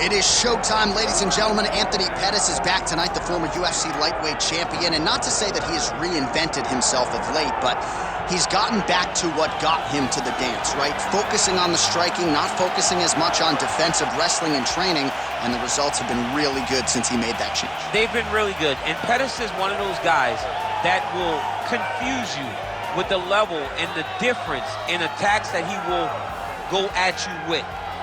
It is showtime, ladies and gentlemen. Anthony Pettis is back tonight, the former UFC lightweight champion. And not to say that he has reinvented himself of late, but he's gotten back to what got him to the dance, right? Focusing on the striking, not focusing as much on defensive wrestling and training. And the results have been really good since he made that change. They've been really good. And Pettis is one of those guys that will confuse you with the level and the difference in attacks that he will go at you with.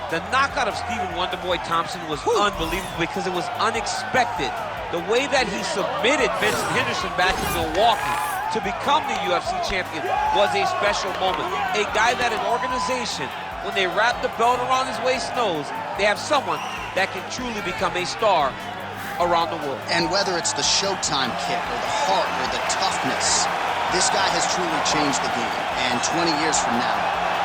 The knockout of Stephen Wonderboy Thompson was unbelievable because it was unexpected. The way that he submitted Vincent Henderson back in Milwaukee to become the UFC champion was a special moment. A guy that an organization, when they wrap the belt around his waist, knows they have someone that can truly become a star around the world. And whether it's the Showtime kick or the heart or the toughness, this guy has truly changed the game. And 20 years from now,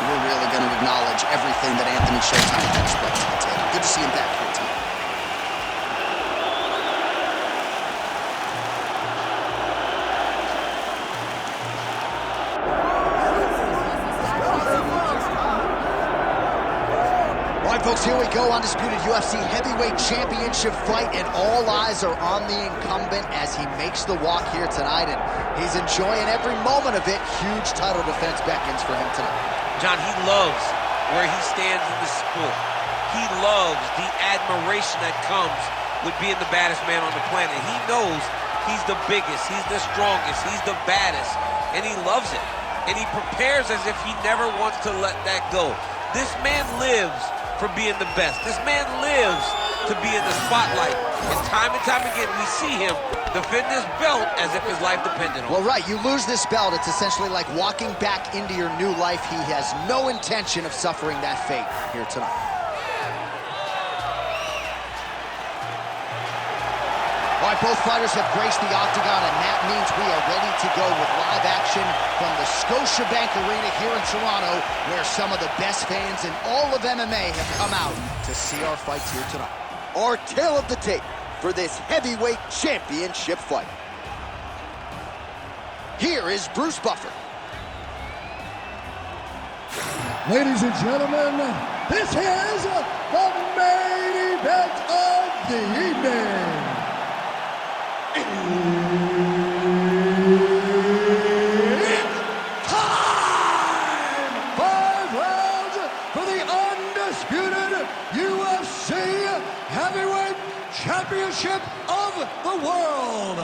we're really going to acknowledge everything that Anthony Showtime has brought to the table. Good to see him back here tonight. All right, folks, here we go. Undisputed UFC Heavyweight Championship fight, and all eyes are on the incumbent as he makes the walk here tonight, and he's enjoying every moment of it. Huge title defense beckons for him tonight. John, he loves where he stands in the sport. He loves the admiration that comes with being the baddest man on the planet. He knows he's the biggest, he's the strongest, he's the baddest, and he loves it. And he prepares as if he never wants to let that go. This man lives for being the best. This man lives to be in the spotlight. And time again, we see him defend this belt as if his life depended on it. Well, right, you lose this belt, it's essentially like walking back into your new life. He has no intention of suffering that fate here tonight. All right, both fighters have graced the octagon, and that means we are ready to go with live action from the Scotiabank Arena here in Toronto, where some of the best fans in all of MMA have come out to see our fights here tonight. Our tale of the tape for this heavyweight championship fight. Here is Bruce Buffer. Ladies and gentlemen, this is the main event of the evening. It's time! 5 rounds for the undisputed UFC Heavyweight Championship of the world.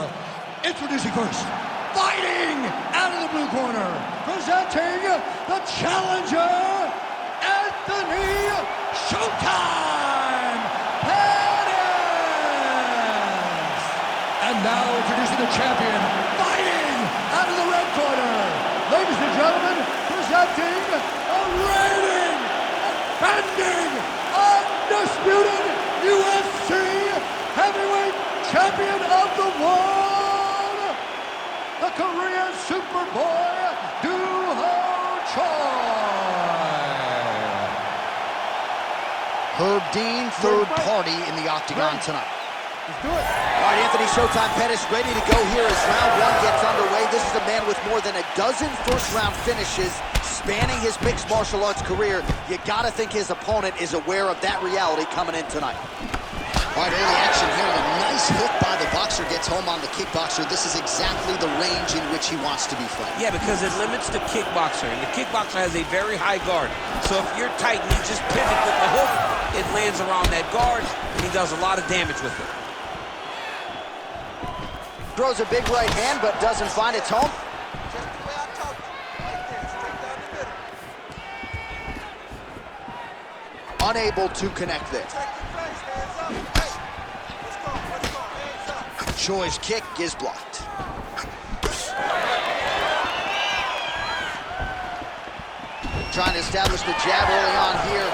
Introducing first, fighting out of the blue corner, presenting the challenger, Anthony Showtime Pettis. And now introducing the champion, fighting out of the red corner, ladies and gentlemen, presenting a reigning, defending, undisputed UFC Heavyweight Champion of the world, the Korean Superboy, Doo-Ho Choi. Herb Dean, third party in the octagon tonight. Let's do it. All right, Anthony Showtime Pettis ready to go here as round one gets underway. This is a man with more than a dozen first-round finishes spanning his mixed martial arts career. You gotta think his opponent is aware of that reality coming in tonight. All right, early action here. A nice hook by the boxer gets home on the kickboxer. This is exactly the range in which he wants to be fighting. Yeah, because it limits the kickboxer, and the kickboxer has a very high guard. So if you're tight and you just pivot with the hook, it lands around that guard, and he does a lot of damage with it. Throws a big right hand, but doesn't find its home. Unable to connect there. Choi's kick is blocked. Trying to establish the jab early on here.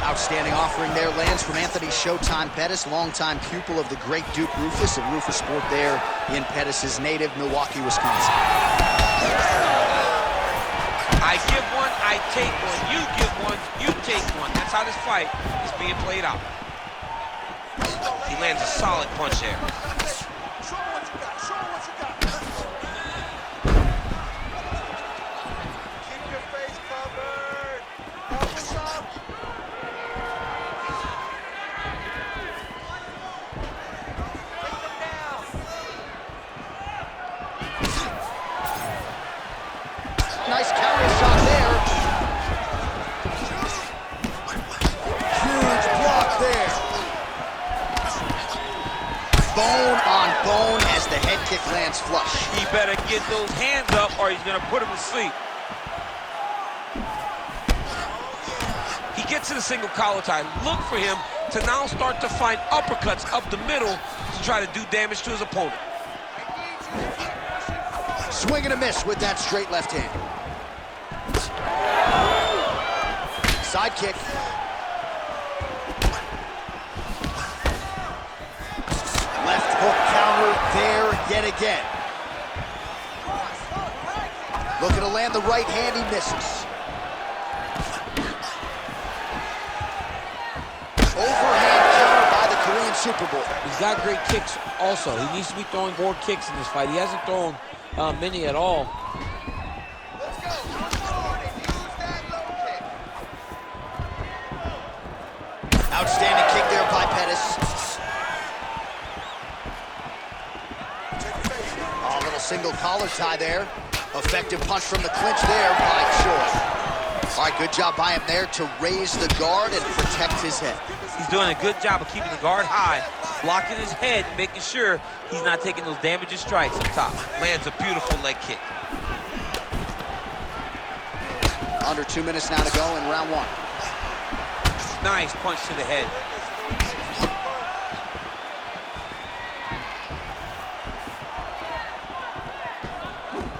Outstanding offering there lands from Anthony Showtime Pettis, longtime pupil of the great Duke Roufus of Roufus Sport there in Pettis' native Milwaukee, Wisconsin. I give one, I take one. You give one, you take one. That's how this fight is being played out. He lands a solid punch there. Show him what you got. Show him what you got. Keep your face covered. Help us up. nice counter shot there. Huge block there. Bone on bone as the head kick lands flush. He better get those hands up or he's gonna put him to sleep. He gets to the single collar tie. Look for him to now start to find uppercuts up the middle to try to do damage to his opponent. Swing and a miss with that straight left hand. Side kick. Left hook counter there yet again. Looking to land the right hand, he misses. Overhand counter by the Korean Super Bowl. He's got great kicks also. He needs to be throwing more kicks in this fight. He hasn't thrown many at all. Let's go. Use that low kick. Outstanding kick there by Pettis. A little single collar tie there. Effective punch from the clinch there by Choi. All right, good job by him there to raise the guard and protect his head. He's doing a good job of keeping the guard high, blocking his head, making sure he's not taking those damaging strikes up top. Lands a beautiful leg kick. Under 2 minutes now to go in round one. Nice punch to the head.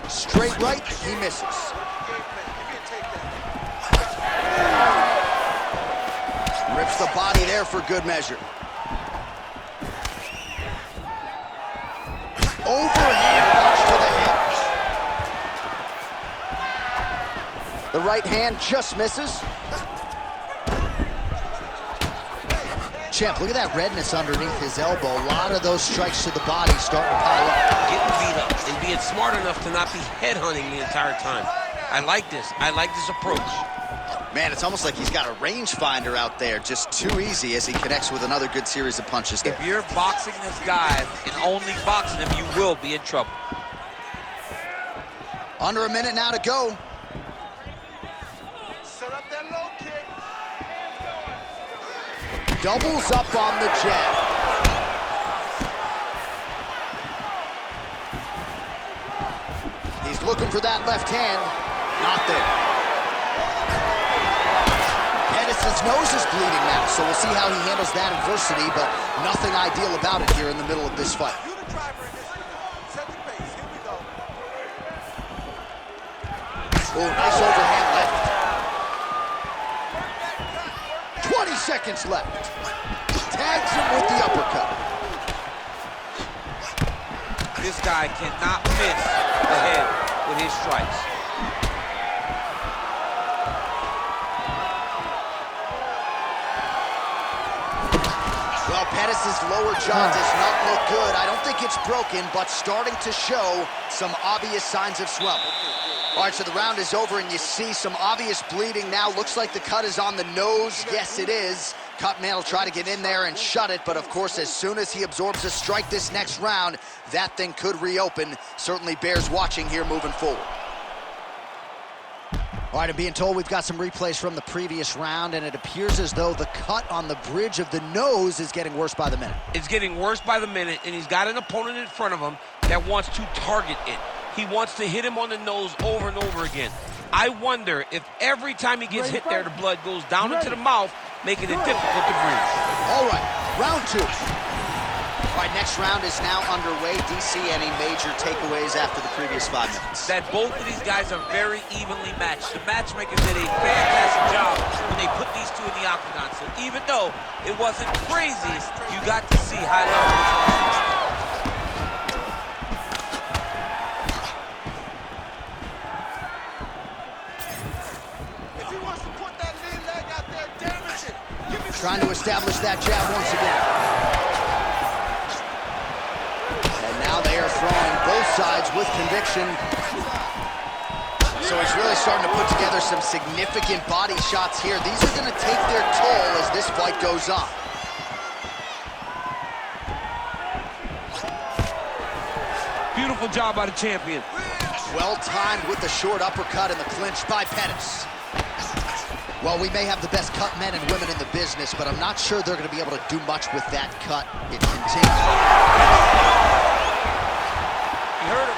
Straight right, he misses. Rips the body there for good measure. Overhand punch to the head. The right hand just misses. Champ, look at that redness underneath his elbow. A lot of those strikes to the body starting to pile up. Getting beat up and being smart enough to not be headhunting the entire time. I like this. I like this approach. Man, it's almost like he's got a rangefinder out there. Just too easy as he connects with another good series of punches there. If you're boxing this guy and only boxing him, you will be in trouble. Under a minute now to go. Set up that low kick. Doubles up on the jab. He's looking for that left hand. Not there. Pettis' nose is bleeding now, so we'll see how he handles that adversity, but nothing ideal about it here in the middle of this fight. You the driver in this. Set the pace. Here we go. Oh, nice overhand left. 20 seconds left. Tags him with the uppercut. This guy cannot miss the head with his strikes. Well, Pettis' lower jaw does not look good. I don't think it's broken, but starting to show some obvious signs of swelling. All right, so the round is over, and you see some obvious bleeding now. Looks like the cut is on the nose. Yes, it is. Cutman will try to get in there and shut it, but of course, as soon as he absorbs a strike this next round, that thing could reopen. Certainly bears watching here moving forward. All right, I'm being told we've got some replays from the previous round, and it appears as though the cut on the bridge of the nose is getting worse by the minute. It's getting worse by the minute, and he's got an opponent in front of him that wants to target it. He wants to hit him on the nose over and over again. I wonder if every time he gets hit there, the blood goes down into the mouth, making it difficult to breathe. All right, round two. All right, next round is now underway. DC, any major takeaways after the previous 5 minutes? That both of these guys are very evenly matched. The matchmakers did a fantastic job when they put these two in the octagon. So even though it wasn't crazy, you got to see high level. Trying to establish that jab once again. And now they are throwing both sides with conviction. So he's really starting to put together some significant body shots here. These are going to take their toll as this fight goes on. Beautiful job by the champion. Well timed with the short uppercut and the clinch by Pettis. Well, we may have the best cut men and women in the business, but I'm not sure they're going to be able to do much with that cut. It continues. He hurt him.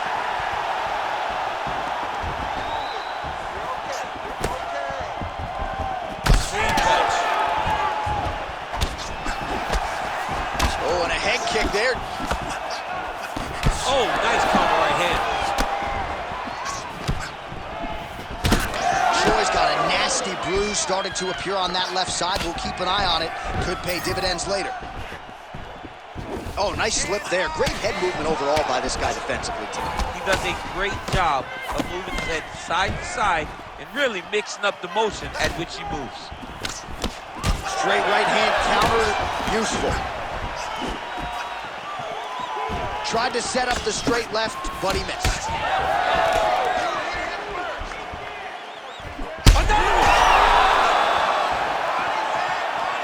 Oh, and a head kick there. Oh, nice counter right hand. Troy's got a nasty bruise starting to appear on that left side. We'll keep an eye on it. Could pay dividends later. Oh, nice slip there. Great head movement overall by this guy defensively tonight. He does a great job of moving his head side to side and really mixing up the motion at which he moves. Straight right hand counter, useful. Tried to set up the straight left, but he missed.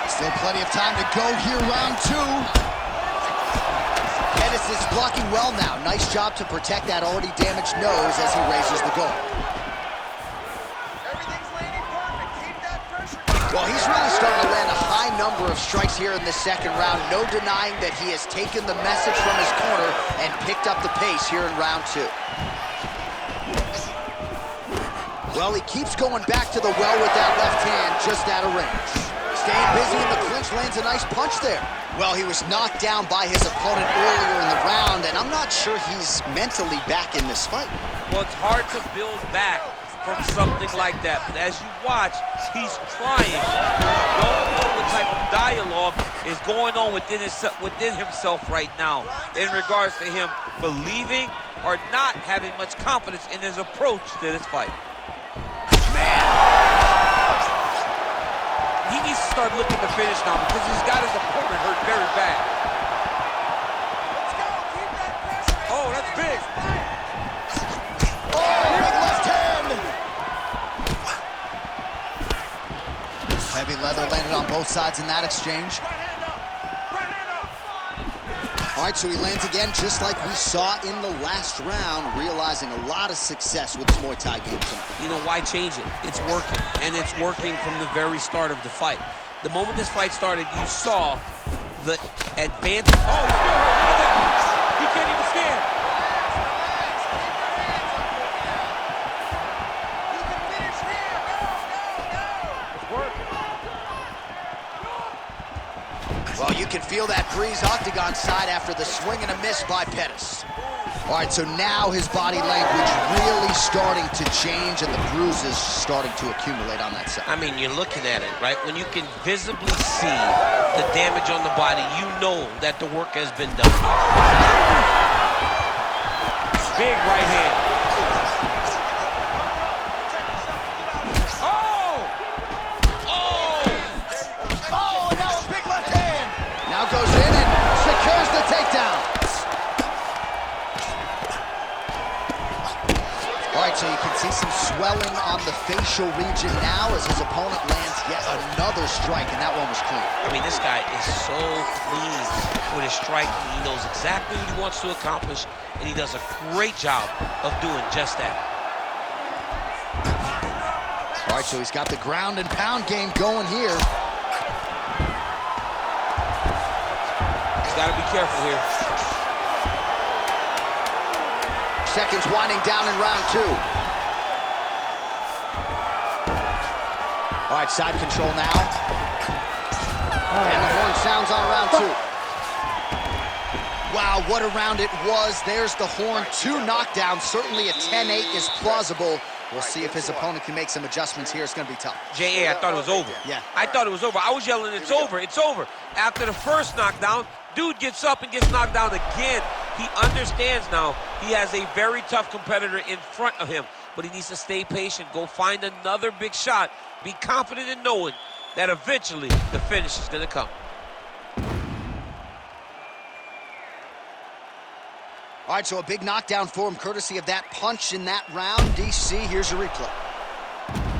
Still plenty of time to go here, round two. Pettis is blocking well now. Nice job to protect that already damaged nose as he raises the guard. Everything's landing perfect. Keep that pressure. Well, he's really starting to land a high number of strikes here in the second round. No denying that he has taken the message from his corner and picked up the pace here in round two. Well, he keeps going back to the well with that left hand just out of range. Staying busy in the clinch, lands a nice punch there. Well, he was knocked down by his opponent earlier in the round, and I'm not sure he's mentally back in this fight. Well, it's hard to build back from something like that. But as you watch, he's trying. You don't know what type of dialogue is going on within himself right now in regards to him believing or not having much confidence in his approach to this fight. He needs to start looking to finish now because he's got his opponent hurt very bad. Let's go. Keep that pressure. Oh, that's big. Oh, big left hand! Heavy leather landed on both sides in that exchange. Right hand up. Right hand up. All right, so he lands again just like we saw in the last round, realizing a lot of success with his Muay Thai game tonight. You know, why change it? It's working, and it's working from the very start of the fight. The moment this fight started, you saw the advantage. Oh, he's still hurt. Look at that. He can't even stand. You can finish here. Go, go, go. Well, you can feel that breeze octagon side after the swing and a miss by Pettis. All right, so now his body language really starting to change and the bruises starting to accumulate on that side. I mean, you're looking at it, right? When you can visibly see the damage on the body, you know that the work has been done. Big right hand. Oh! Oh, and now a big left hand. Now goes in and secures the takedown. All right, so you can see some swelling on the facial region now as his opponent lands yet another strike, and that one was clean. I mean, this guy is so clean with his striking. He knows exactly what he wants to accomplish, and he does a great job of doing just that. All right, so he's got the ground and pound game going here. He's got to be careful here. Seconds winding down in round two. All right, side control now. And the horn sounds on round two. Wow, what a round it was. There's the horn. 2 knockdowns. Certainly a 10-8 is plausible. We'll see if his opponent can make some adjustments here. It's going to be tough. J.A., I thought it was over. Yeah. I thought it was over. I was yelling, it's over, it's over. After the first knockdown, dude gets up and gets knocked down again. He understands now he has a very tough competitor in front of him, but he needs to stay patient, go find another big shot, be confident in knowing that eventually the finish is going to come. All right, so a big knockdown for him, courtesy of that punch in that round. DC, here's your replay.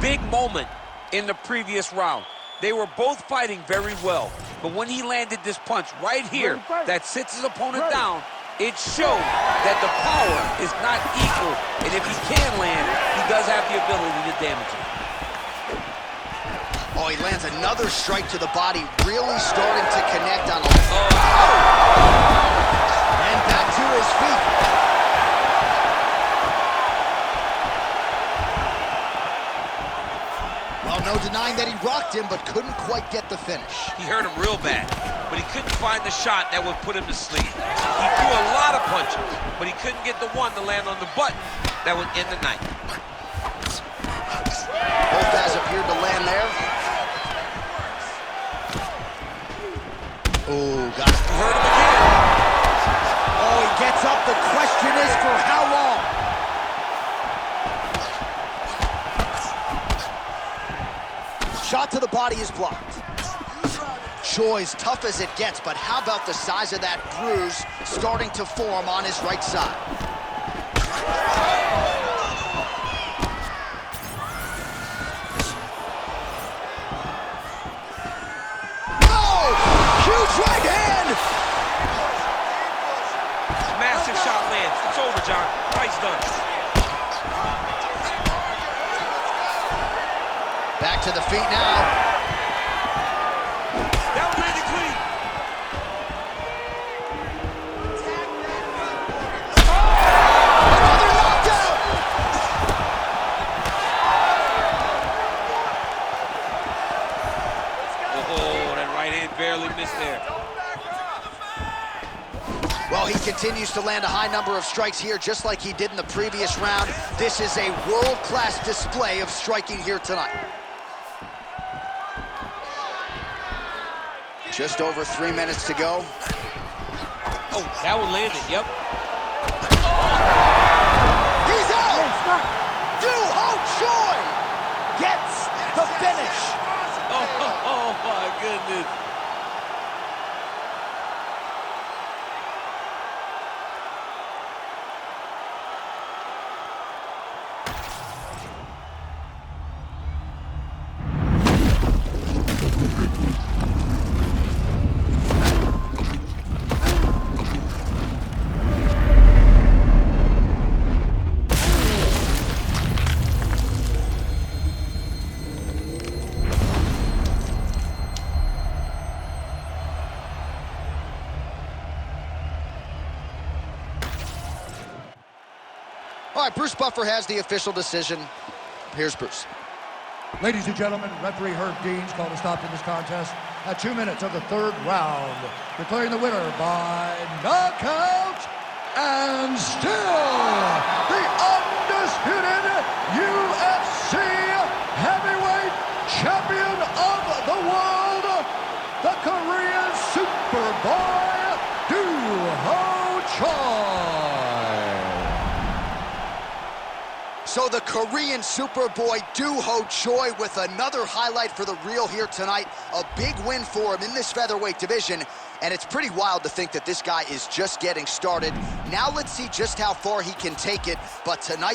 Big moment in the previous round. They were both fighting very well, but when he landed this punch right here that sits his opponent down, it showed that the power is not equal, and if he can land, he does have the ability to damage it. Oh, he lands another strike to the body, really starting to connect on a... And back to his feet. Well, no denying that he rocked him, but couldn't quite get the finish. He hurt him real bad, but he couldn't find the shot that would put him to sleep. He threw a lot of punches, but he couldn't get the one to land on the button that would end the night. Both guys appeared to land there. Oh, got it. Hurt him again. Oh, he gets up. The question is for how long? Shot to the body is blocked. Choi's tough as it gets, but how about the size of that bruise starting to form on his right side? Oh! Huge right hand! Massive shot lands. It's over, John. Fight's done. Back to the feet now. That was landed clean. Another knockdown! Oh, that right hand barely missed there. Well, he continues to land a high number of strikes here, just like he did in the previous round. This is a world-class display of striking here tonight. Just over 3 minutes to go. Oh, that one landed, yep. He's out! Du-Ho Choi gets the finish. Oh, my goodness. All right, Bruce Buffer has the official decision. Here's Bruce. Ladies and gentlemen, referee Herb Deans called a stop to this contest at 2 minutes of the third round, declaring the winner by knockout and still the undisputed UFC heavyweight champion of the world, the Korean Superboy, Du-Ho Choi. So the Korean Superboy Du-Ho Choi with another highlight for the reel here tonight. A big win for him in this featherweight division. And it's pretty wild to think that this guy is just getting started. Now let's see just how far he can take it. But tonight,